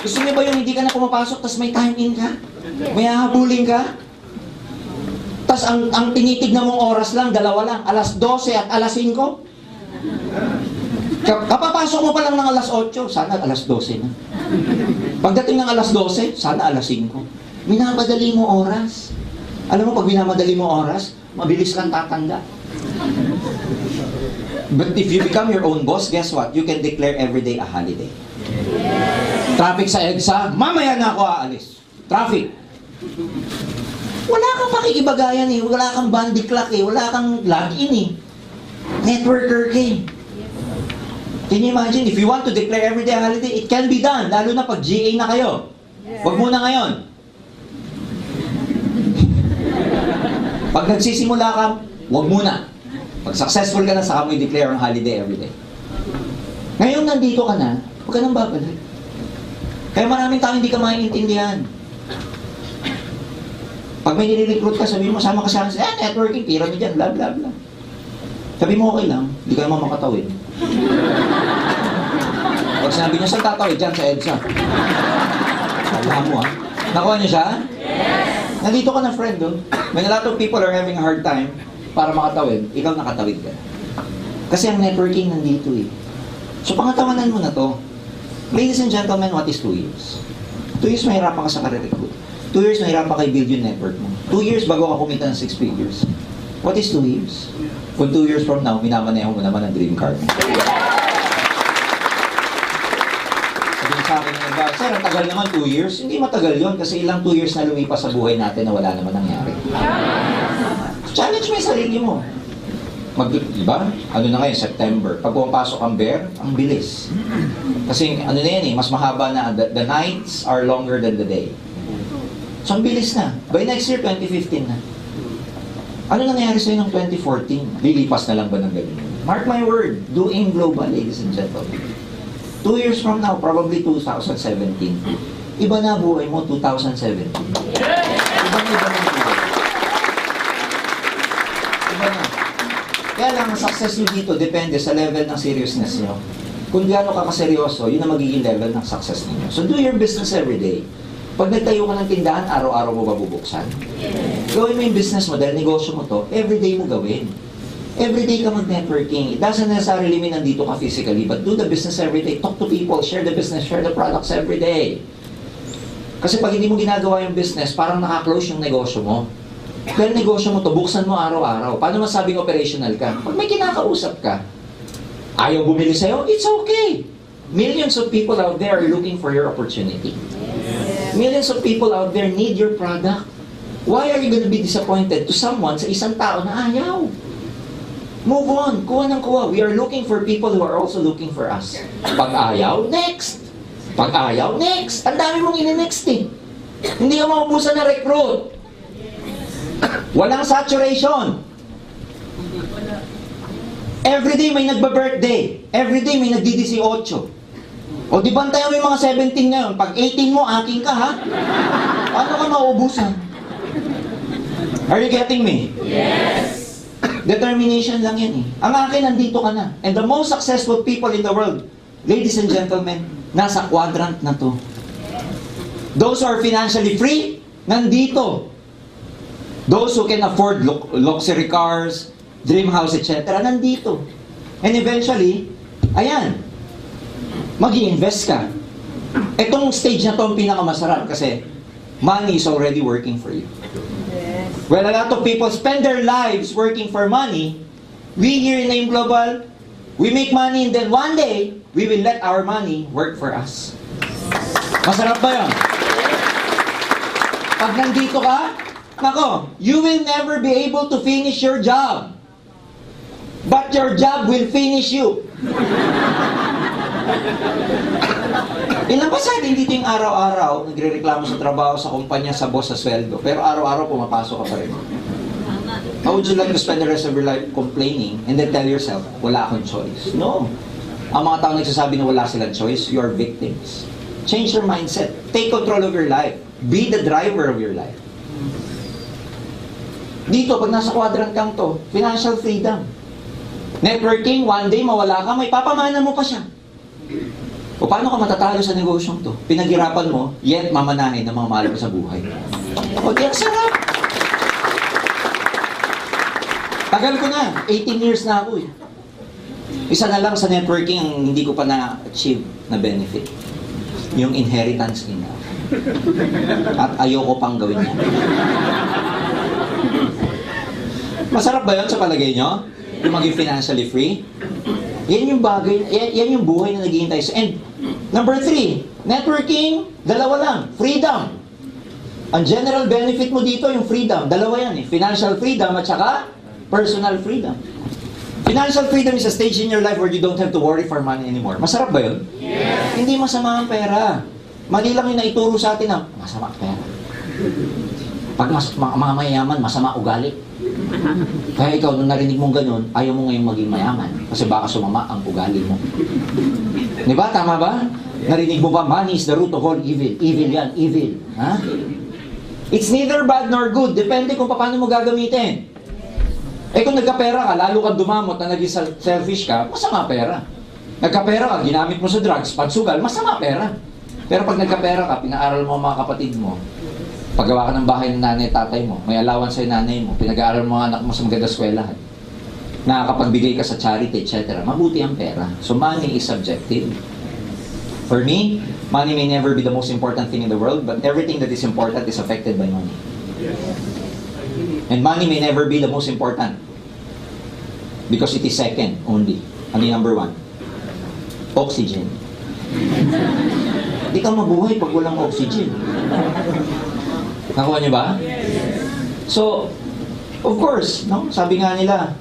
Gusto niyo ba yung hindi ka na pumapasok, tas may time in ka? May hahabulin ka? Tas ang tinitignan mong oras lang, dalawa lang, alas 12 at alas 5? Kapapasok mo pa lang ng alas 8, sana alas 12 na. Pagdating ng alas 12, sana alas 5. Minamadali mo oras. Alam mo, pag minamadali mo oras, mabilis kang tatanda. But if you become your own boss, guess what? You can declare every day a holiday. Traffic sa EDSA, mamaya na ako aalis. Traffic. Wala kang pakikibagayan eh, wala kang bandy clock eh, wala kang login eh. Networker ka eh. Can you imagine, if you want to declare everyday holiday, it can be done, lalo na pag GA na kayo. Wag muna ngayon. Pag nagsisimula ka, wag muna. Pag successful ka na, saka mo i-declare ang holiday everyday. Ngayon nandito ka na, huwag ka nang babalik. Kaya maraming tao hindi ka maiintindihan. Pag may nire-recruit ka, sabi mo, sama ka sa akin, networking, tira mo dyan, blah, blah, blah. Sabi mo, okay lang, hindi ka naman makatawid. Pag sinabi niya, saan tatawid? Dyan sa EDSA. Alam mo nakuha niyo siya? Yes! Nandito ka na, friend, doon. When a lot of people are having a hard time para makatawid, ikaw nakatawid ka. Kasi ang networking nandito eh. So, pangatawanan mo na to. Ladies and gentlemen, what is 2 years? 2 years mahirapan ka sa career-recruit. 2 years mahirapan ka i-build yung network mo. 2 years bago ka kumita ng 6 figures. What is 2 years? Kung 2 years from now, minamaneho mo naman ang dream car mo. Sabihin sa akin ng iba, sir, ang tagal naman 2 years. Hindi matagal yon kasi ilang 2 years na lumipas sa buhay natin na wala naman nangyari. Challenge mo yung sarili mo. Diba? Ano na ngayon, September. Pag pumapasok ang bear, ang bilis. Kasi ano na yan eh, mas mahaba na. The nights are longer than the day. So ang bilis na. By next year, 2015 na. Ano nangyari sa'yo ng 2014? Lilipas na lang ba ng gabi? Mark my word, doing global, ladies and gentlemen. 2 years from now, probably 2017. Iba na buhay mo, 2017. Iba na buhay. Iba na. Kaya lang, ang success nyo dito depende sa level ng seriousness nyo. Kung gaano ka kaseryoso, yun ang magiging level ng success ninyo. So do your business every day. Pag nagtayo ka ng tindahan, araw-araw mo ba bubuksan? Gawin mo yung business mo dahil negosyo mo to, everyday mo gawin. Everyday ka mag-networking. It doesn't necessarily mean nandito ka physically, but do the business every day. Talk to people, share the business, share the products every day. Kasi pag hindi mo ginagawa yung business, parang naka-close yung negosyo mo. Pero negosyo mo to, buksan mo araw-araw. Paano masabing operational ka? Pag may kinakausap ka, ayaw bumili sa'yo, it's okay. Millions of people out there are looking for your opportunity. Millions of people out there need your product. Why are you going to be disappointed to someone sa isang tao na ayaw? Move on. Kuha ng kuha. We are looking for people who are also looking for us. Pag ayaw, next. Pag ayaw, next. Ang dami mong ini-next eh. Hindi ka maubusan na recruit. Walang saturation. Everyday may nagba-birthday. Everyday may nagdi-18. O di bantayan mo yung mga 17 ngayon. Pag 18 mo, aking ka ha? Paano ka mauubusan? Are you getting me? Yes! Determination lang yan eh. Ang akin, nandito ka na. And the most successful people in the world, ladies and gentlemen, nasa quadrant na to. Those who are financially free, nandito. Those who can afford luxury cars, dream house, etc., nandito. And eventually, ayan, mag-i-invest ka. Itong stage na to ang pinakamasarap kasi money is already working for you. Yes. Well, a lot of people spend their lives working for money. We here in AIM Global, we make money and then one day, we will let our money work for us. Masarap ba yun? Pag nandito ka, nako, you will never be able to finish your job. But your job will finish you. Ilan ba sa atin dito yung araw-araw nagre-reklamo sa trabaho, sa kumpanya, sa boss, sa sweldo, pero araw-araw pumapasok ka pa rin? How would you like to spend the rest of your life complaining and then tell yourself, wala akong choice? No. Ang mga tao nagsasabi na wala silang choice, you are victims. Change your mindset. Take control of your life. Be the driver of your life. Dito, pag nasa quadrant kang to, financial freedom. Networking, one day mawala ka, may papamana mo pa siya. O paano ka matatalo sa negosyong to? Pinaghirapan mo, yet mamanahin ng mga mahal mo sa buhay. O di ang sarap! Tagal ko na, 18 years na ako eh. Isa na lang sa networking ang hindi ko pa na-achieve na benefit. Yung inheritance income. At ayoko pang gawin yan. Masarap ba yun sa palagay nyo? Yung maging financially free? Yan yung bagay, yan yung buhay na naghihintay sa end. Number 3, networking, dalawa lang, freedom. Ang general benefit mo dito, yung freedom, dalawa yan eh. Financial freedom at saka personal freedom. Financial freedom is a stage in your life where you don't have to worry for money anymore. Masarap ba yun? Yes. Hindi masama ang pera. Mali lang yung naituro sa atin na masama ang pera. Pag mga mayaman, masama ugali. Kaya ikaw, nung narinig mong ganun, ayaw mo ngayong maging mayaman. Kasi baka sumama ang ugali mo. Di ba? Tama ba? Narinig mo ba, money is the root of all evil. Evil yan, evil. Ha? It's neither bad nor good. Depende kung paano mo gagamitin. Eh kung nagkapera ka, lalo kang dumamot na naging selfish ka, masama pera. Nagkapera ka, ginamit mo sa drugs, pagsugal, masama pera. Pero pag nagkapera ka, pinaaral mo ang mga kapatid mo, paggawa ka ng bahay ng nanay at tatay mo, may allowance sa nanay mo, pinag-aaral mo ang anak mo sa magandang eskwelahan, nakakapagbigay ka sa charity, etc. Mabuti ang pera. So money is subjective. For me, money may never be the most important thing in the world, but everything that is important is affected by money. And money may never be the most important because it is second only. Ano yung number 1? Oxygen. Hindi ka mabuhay pag walang oxygen. Nakuha niyo ba? So, of course, no? Sabi nga nila,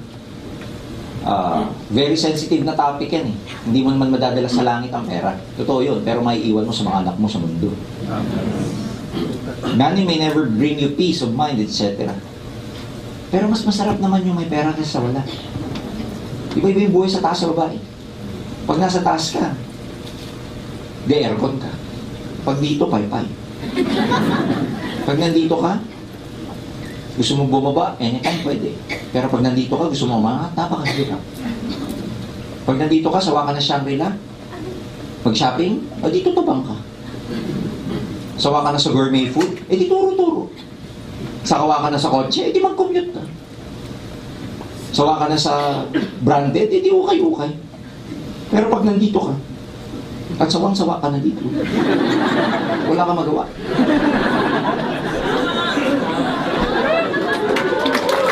very sensitive na topic yan eh. Hindi mo naman madadala sa langit ang pera. Totoo yun, pero may iwan mo sa mga anak mo sa mundo. Money may never bring you peace of mind, etc. Pero mas masarap naman yung may pera kaysa wala. Iba-iba yung buhay sa taas sa baba eh. Pag nasa taas ka, di aircon ka. Pag dito, pay-pay. Pag nandito ka, gusto mo bumaba, anytime pwede. Pero pag nandito ka, gusto mo napakahirap. Pag nandito ka, sawa ka na Shangri-La. Pag shopping, dito tabang ka. Sawa ka na sa gourmet food, di turo-turo. Sakawa ka na sa kotse, di mag-commute ka. Sawa ka na sa branded, di ukay-ukay. Pero pag nandito ka, at sawang-sawa ka na dito, wala kang magawa.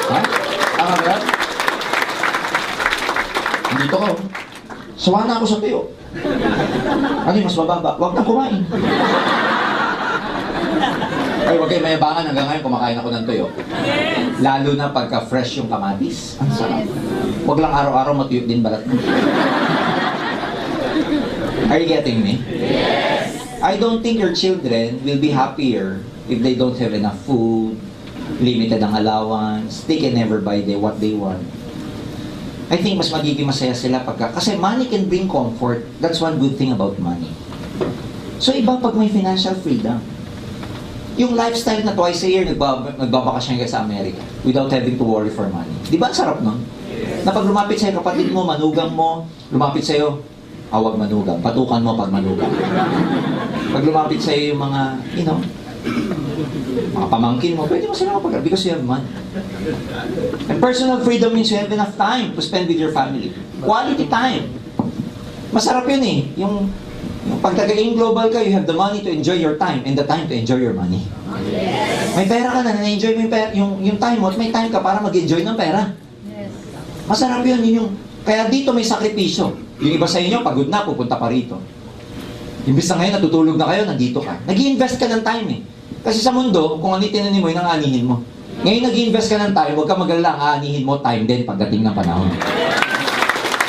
Ha? Tama ba? Dito ka, sawa na ako sa tuyo. Ano yung mas mababa? Huwag nang kumain. Ay, huwag kayo mayabangan. Hanggang ngayon, kumakain ako ng tuyo. Lalo na pagka-fresh yung kamatis. Ang sarap. Huwag lang araw-araw matuyot din balat mo. Are you getting me? Yes! I don't think your children will be happier if they don't have enough food, limited ang allowance, they can never buy what they want. I think mas magiging masaya sila kasi money can bring comfort. That's one good thing about money. So iba pag may financial freedom. Yung lifestyle na twice a year, nagbabakasyon ka sa Amerika without having to worry for money. Di ba ang sarap nun? Na pag lumapit sa'yo kapatid mo, manugang mo, lumapit sa'yo, awag manugang, patukan mo pag manugang. Pag lumapit sa'yo yung mga, mga pamangkin mo, pwede mo sila kapag because you have money. And personal freedom means you have enough time to spend with your family. Quality time. Masarap yun eh. Yung pag taga-in global ka, you have the money to enjoy your time and the time to enjoy your money. Yes. May pera ka na enjoy mo yung time mo at may time ka para mag-enjoy ng pera. Yes. Masarap yun. Kaya dito may sakripisyo. Yung iba sa inyo, pagod na, pupunta pa rito. Imbis na ngayon, natutulog na kayo, nandito ka. Nag-i-invest ka ng time eh. Kasi sa mundo, kung ano tinanim mo, yun ang anihin mo. Ngayon nag-i-invest ka ng time, huwag ka mag-alala, ang anihin mo, time din pagdating ng panahon.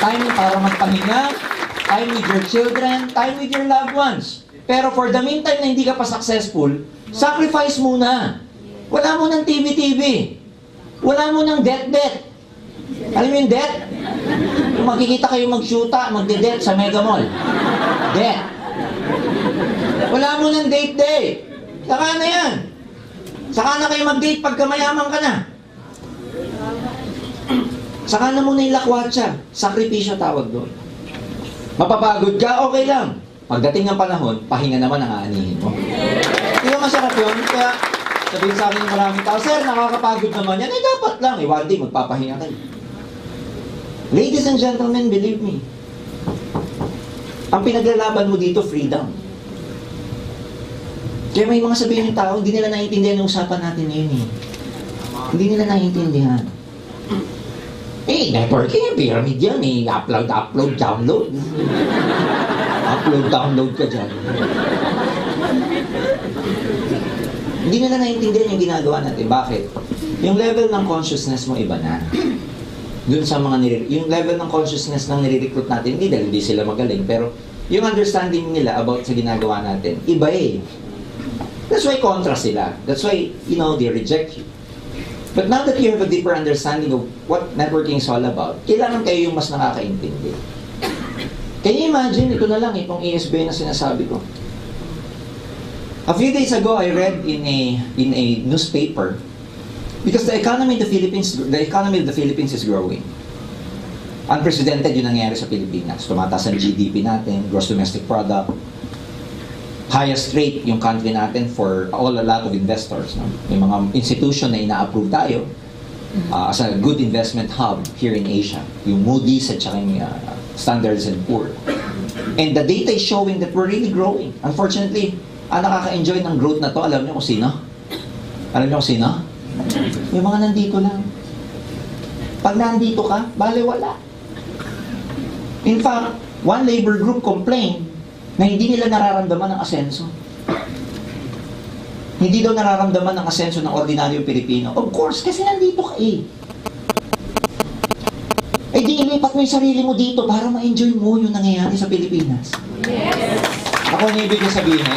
Time para magpahinga, time with your children, time with your loved ones. Pero for the meantime na hindi ka pa successful, sacrifice muna. Wala mo ng TV-TV. Wala mo ng debt. Alam mo yung debt? Kung makikita kayo mag-shoota, magde-debt sa Mega Mall. Debt. Wala mo ng date. Saka na yan. Saka na kayo mag-date pagka mayaman ka na. Saka na muna yung lakwatsa. Sakripisyo tawag doon. Mapapagod ka, okay lang. pagdating ng panahon, pahinga naman ang aanihin mo. Di ba masarap yun? Kaya sabihin sa akin ng maraming tao, sir, nakakapagod naman yan. Eh, dapat lang. Eh, one day, magpapahinga kayo. Ladies and gentlemen, believe me. Ang pinaglalaban mo dito, freedom. Kaya may mga sabihin ng tao, hindi nila naiintindihan yung usapan natin ngayon eh. Hindi nila naiintindihan. Eh, networking, pyramid yan eh. Upload, download. Upload, download ka dyan. Hindi nila naiintindihan yung ginagawa natin. Bakit? Yung level ng consciousness mo iba na. Dun sa mga yung level ng consciousness ng nire-recruit natin, hindi dahil hindi sila magaling, pero yung understanding nila about sa ginagawa natin, iba eh. That's why kontra sila. That's why, they reject you. But now that you have a deeper understanding of what networking is all about, kailangan kayo yung mas nakakaintindi. Can you imagine, ito na lang, itong ESB na sinasabi ko. A few days ago, I read in a newspaper, because the economy of the Philippines is growing. Unprecedented yung nangyayari sa Pilipinas. Tumataas ang GDP natin, gross domestic product, highest rate yung country natin for a lot of investors. No? May mga institution na ina-approve tayo as a good investment hub here in Asia. Yung Moody's at saka yung Standards and Poor's. And the data is showing that we're really growing. Unfortunately, ang nakaka-enjoy ng growth na to, alam niyo kung sino? Alam niyo kung sino? Yung mga nandito lang. Pag nandito ka, bale wala. In fact, one labor group complained na hindi nila nararamdaman ang asenso. Hindi daw nararamdaman ang asenso ng ordinaryong Pilipino. Of course, kasi nandito ka eh. Eh di ilipat mo yung sarili mo dito para ma-enjoy mo yung nangyayari sa Pilipinas. Yes! Ako ang ibig sabihin,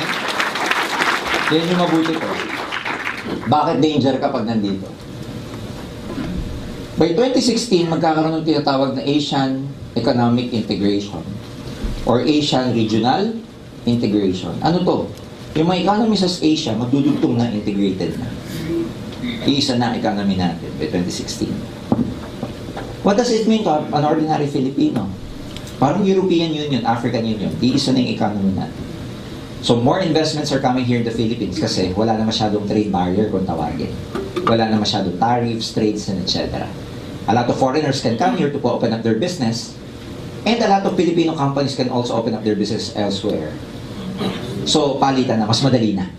yan yung mabuti ko. Bakit danger ka pag nandito? By 2016, magkakaroon ng tinatawag na Asian Economic Integration or Asian Regional Integration. Ano to? Yung mga economies sa Asia, magdudugtong na integrated na. Iisa na economy natin by 2016. What does it mean to an ordinary Filipino? Parang European Union, African Union, iisa na yung economy natin. So more investments are coming here in the Philippines kasi wala na masyadong trade barrier kung tawagin. Wala na masyadong tariffs, trades, and etc. A lot of foreigners can come here to open up their business. And a lot of Filipino companies can also open up their business elsewhere. So, palitan na, mas madali na.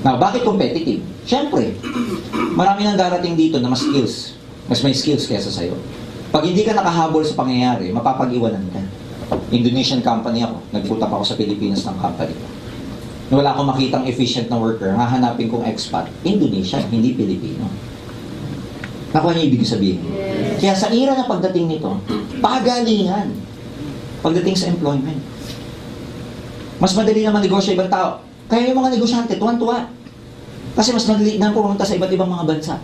Now, bakit competitive? Siyempre, marami nang darating dito na mas may skills kesa sa'yo. Pag hindi ka nakahabol sa pangyayari, mapapag-iwanan ka. Indonesian company ako, nagpunta pa ako sa Pilipinas ng company ko. Wala akong makitang efficient na worker, hahanapin kong expat, Indonesian, hindi Pilipino. Nakuha niyo ibig sabihin. Kaya sa era na pagdating nito, pagalingan pagdating sa employment. Mas madali na manegosyo ibang tao. Kaya yung mga negosyante, tuwan-tuwa. Kasi mas madali na pumunta sa iba't ibang mga bansa.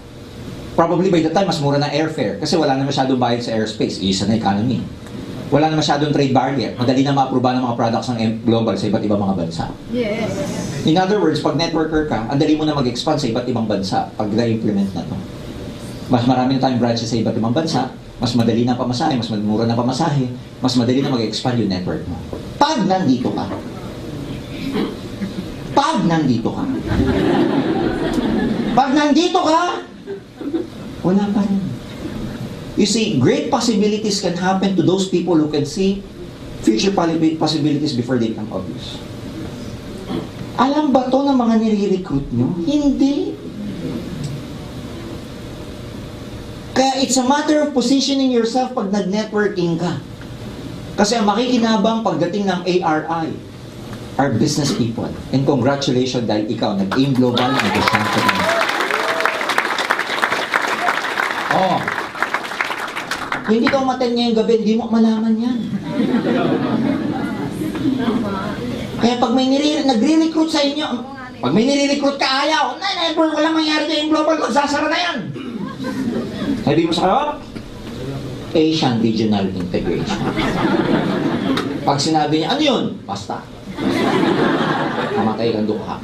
Probably by the time, mas mura na airfare. Kasi wala na masyadong bayad sa airspace. Isa na economy. Wala na masyadong trade barrier. Madali na ma-aproba ng mga products ng global sa iba't ibang mga bansa. Yes. In other words, pag networker ka, ang dali mo na mag-expand sa iba't ibang bansa pag na-implement na to. Mas marami na tayong branches sa iba't ibang bansa, mas madali na pamasahe, mas mura na pamasahe, mas madali na mag-expand yung network mo. Pag nandito ka. Pag nandito ka. Pag nandito ka, wala pa rin. You see, great possibilities can happen to those people who can see future possibilities before they become obvious. Alam ba to ng mga nire-recruit nyo? Hindi. Kaya it's a matter of positioning yourself pag nag-networking ka. Kasi ang makikinabang pagdating ng ARI are business people. And congratulations dahil ikaw nag-aim global, nag-negosyante ka. Oh. Hindi ka umaten ngayong gabi, hindi mo malaman yan. Kaya pag may nagre-recruit sa inyo, pag may nire-recruit ka ayaw, network, walang mangyari na yung global, magsasara na yan. Sabi mo sa kanya, Asian Regional Integration. Pag sinabi niya, ano yun? Basta. Mamatay kang dukha.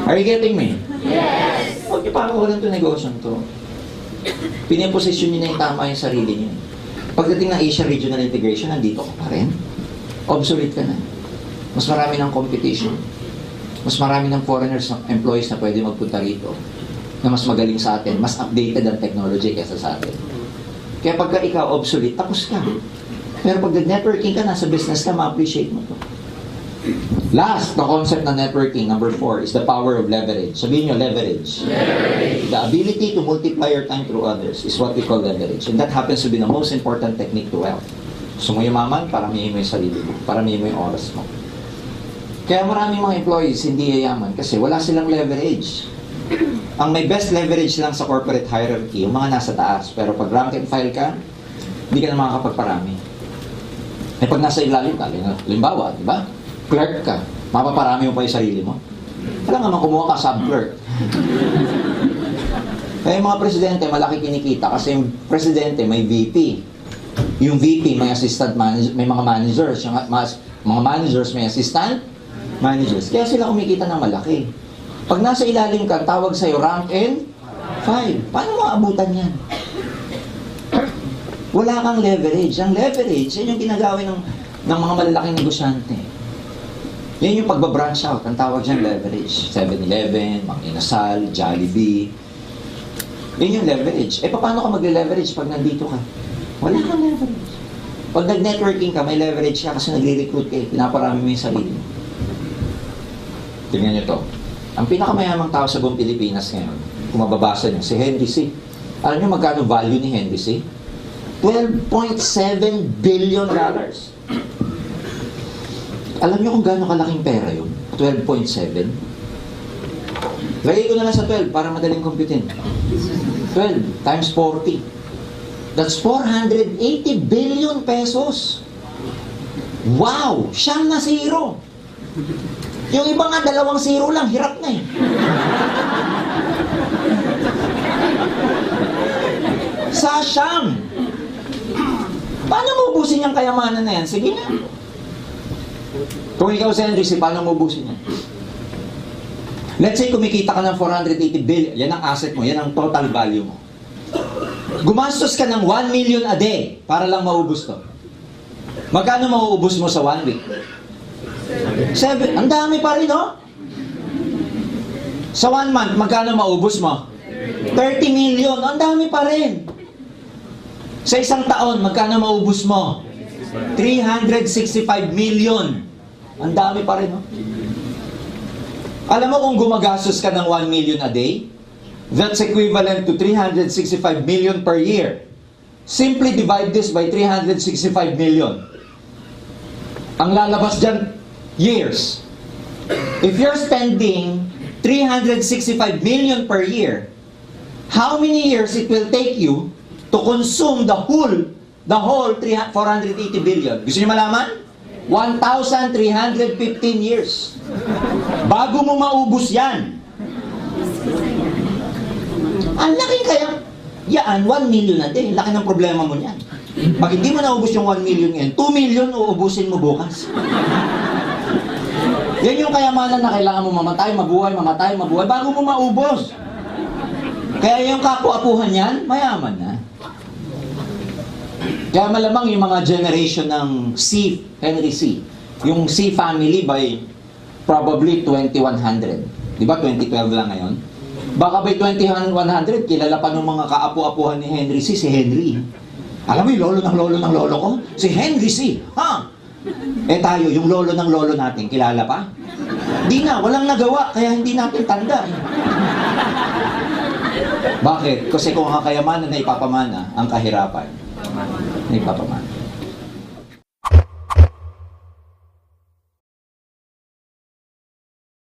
Are you getting me? Yes. Huwag niyo pakawalan ito negosyo to. Piniposisyon niyo na yung tama yung sarili niyo. Pagdating ng Asian Regional Integration, nandito ka pa rin. obsolete ka na. Mas marami ng competition. Mas marami ng foreigners, employees na pwede magpunta rito na mas magaling sa atin, mas updated ang technology kaysa sa atin. Kaya pagka ikaw obsolete, tapos ka. Pero pag networking ka, nasa business ka, ma-appreciate mo to. Last, the concept ng networking, number 4, is the power of leverage. Sabihin nyo, leverage. The ability to multiply your time through others is what we call leverage. And that happens to be the most important technique to wealth. Gusto mo yumaman, paramihin mo yung sarili mo. Paramihin mo yung oras mo. Kaya maraming mga employees hindi yayaman kasi wala silang leverage. Ang may best leverage lang sa corporate hierarchy, yung mga nasa taas. Pero pag rank and file ka, hindi ka na makakapagparami. Eh pag nasa ilalim ka, limbawa, di ba? Clerk ka, mapaparami mo pa yung sarili mo. Wala nga man kumuha ka sub-clerk. Kaya yung mga presidente, malaki kinikita kasi yung presidente may VP. Yung VP may assistant manager, may mga managers. Yung mga managers may assistant managers. Kaya sila kumikita ng malaki. Pag nasa ilalim ka, tawag sa'yo rank and file. Paano mo abutan yan? Wala kang leverage. Ang leverage, yan yung ginagawin ng mga malalaking negosyante. Yan yung pagbabranch out. Ang tawag dyan leverage. 7-Eleven, Mang Inasal, Jollibee. Yan yung leverage. Eh, paano ka mag-leverage pag nandito ka? Wala kang leverage. Pag nag-networking ka, may leverage ka kasi nagre-recruit ka. Pinaparami mo yung sarili mo. Tingnan nyo to. Ang pinakamayamang tao sa buong Pilipinas ngayon, kung mababasa nyo, si Henry C. Alam nyo magkano value ni Henry C? $12.7 billion. Alam nyo kung gaano kalaking pera yun? 12.7. Lagay ko na lang sa 12 para madaling computin. 12 times 40. That's 480 billion pesos. Wow! Siyam na zero. Yung iba nga, 2 zero lang, hirap na eh. Sa siyam. Paano mo ubusin yung kayamanan na yan? Sige na. Kung ikaw si Henry, paano mo ubusin yan? Let's say, kumikita ka ng 480 billion. Yan ang asset mo, yan ang total value mo. Gumastos ka ng 1 million a day para lang maubos to. Magkano mauubos mo sa 1 week? 7. Ang dami pa rin, no? Sa 1 month, magkano maubos mo? 30 million. Ang dami pa rin. Sa isang taon, magkano maubos mo? 365 million. Ang dami pa rin, no? Alam mo kung gumagastos ka ng 1 million a day, that's equivalent to 365 million per year. Simply divide this by 365 million. Ang lalabas dyan, years. If you're spending 365 million per year, how many years it will take you to consume the whole 480 billion? Gusto niyo malaman? 1,315 years. Bago mo maubos yan. Ang laki kaya, yan, 1 million na din. Laki ng problema mo niyan. Pag hindi mo naubos yung 1 million ngayon, 2 million uubusin mo bukas. Yan yung kayamanan na kailangan mo mamatay, mabuhay, bago mo maubos. Kaya yung kapu-apuhan yan, mayaman na. Kaya malamang yung mga generation ng C, Henry C, yung C family by probably 2100. Di ba 2012 lang ngayon? Baka by 2100, kilala pa ng mga kaapu-apuhan ni Henry C, si Henry. Alam mo yung lolo ng lolo ko? Si Henry C. Ha? Eh tayo, yung lolo ng lolo natin, kilala pa? Di na, walang nagawa, kaya hindi natin tanda. Bakit? Kasi kung ang kayamanan na ipapamana, ang kahirapan na ipapamana.